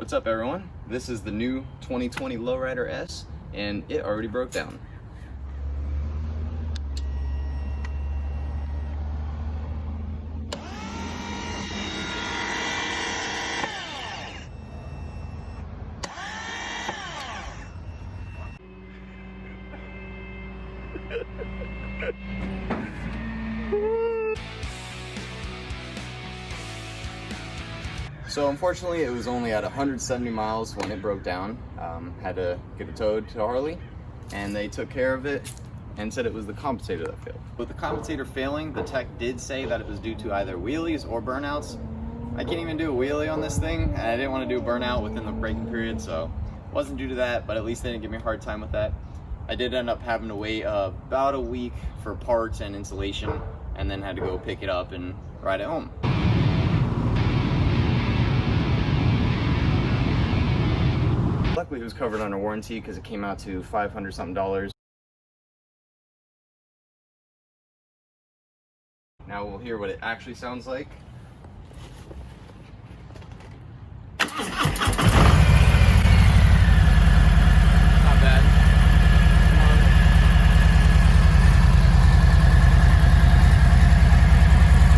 What's up everyone? This is the new 2020 Lowrider S and it already broke down. So unfortunately it was only at 170 miles when it broke down. Had to get it towed to Harley and they took care of it and said it was the compensator that failed. With the compensator failing, the tech did say that it was due to either wheelies or burnouts. I can't even do a wheelie on this thing and I didn't want to do a burnout within the braking period, so it wasn't due to that, but at least they didn't give me a hard time with that. I did end up having to wait about a week for parts and installation and then had to go pick it up and ride it home. Luckily it was covered under warranty because it came out to $500 something. Now we'll hear what it actually sounds like. Not bad.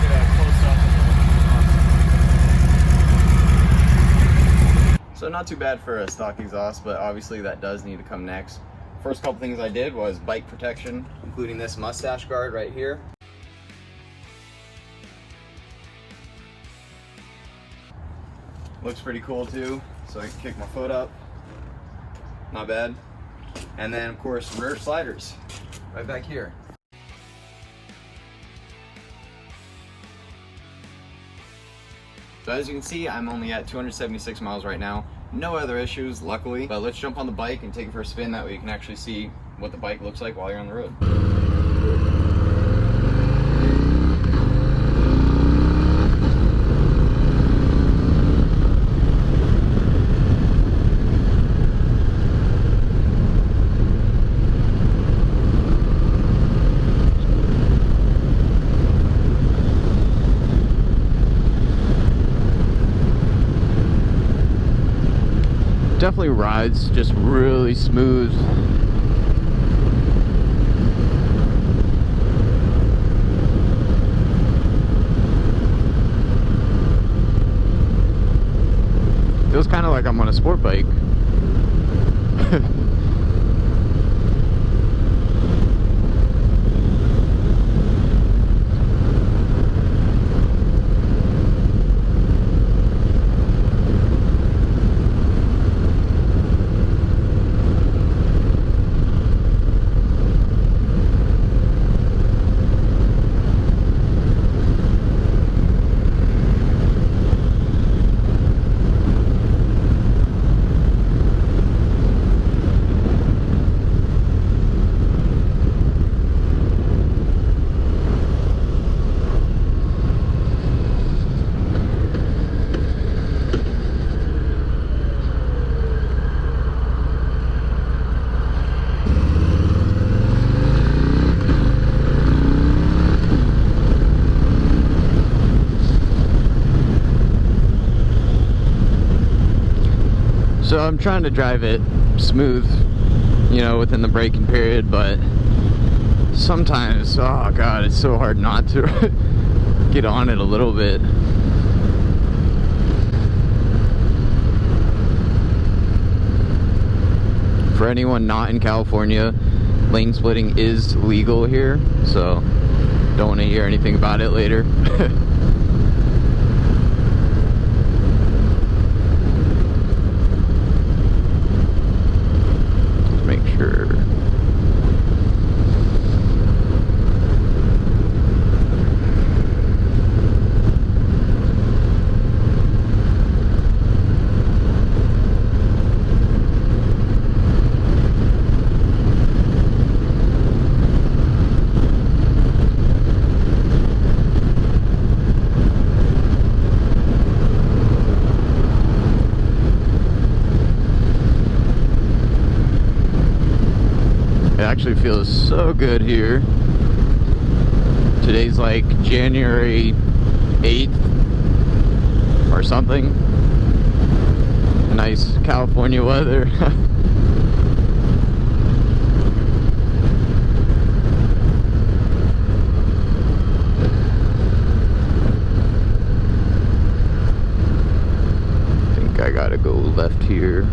Get a close up. So not too bad for a stock exhaust, but obviously that does need to come next. First couple things I did was bike protection, including this mustache guard right here. Looks pretty cool too, so I can kick my foot up. Not bad. And then of course rear sliders, right back here. So as you can see, I'm only at 276 miles right now. No other issues, luckily. But let's jump on the bike and take it for a spin, that way you can actually see what the bike looks like while you're on the road. Definitely rides just really smooth. Feels kind of like I'm on a sport bike. So I'm trying to drive it smooth, you know, within the braking period, but sometimes, oh god, it's so hard not to get on it a little bit. For anyone not in California, lane splitting is legal here, so don't want to hear anything about it later. Actually feels so good here. Today's like January 8th or something, and nice California weather. I think I gotta go left here.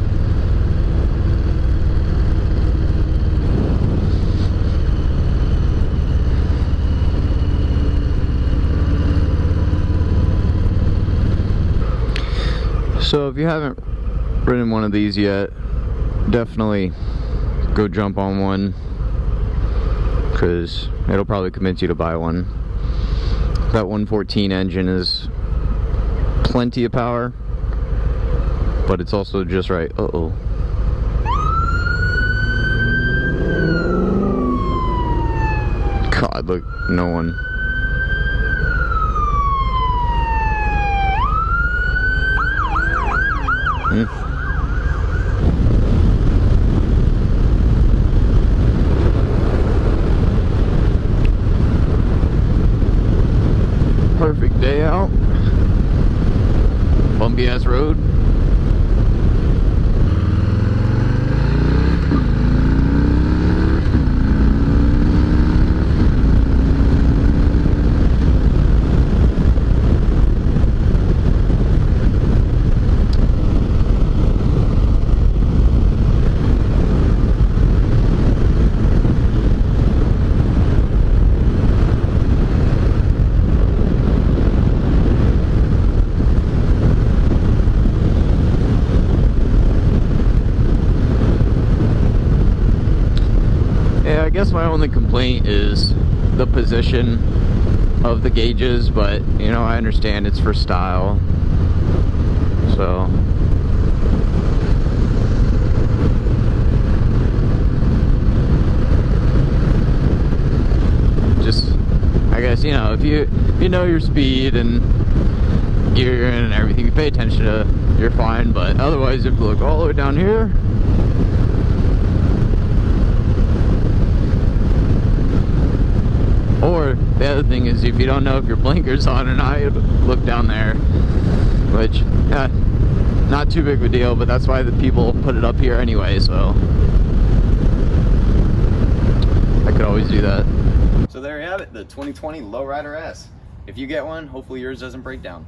So if you haven't ridden one of these yet, definitely go jump on one, because it'll probably convince you to buy one. That 114 engine is plenty of power, but it's also just right. Uh-oh. God, look, no one. Perfect day out. Bumpy ass road. I guess my only complaint is the position of the gauges, but you know, I understand it's for style. So just, I guess, you know, if you know your speed and gear and everything, you pay attention to, you're fine. But otherwise, you have to look all the way down here. Or the other thing is, if you don't know if your blinker's on or not, you look down there, which, yeah, not too big of a deal, but that's why the people put it up here anyway, so I could always do that. So there you have it, the 2020 Lowrider S. If you get one, hopefully yours doesn't break down.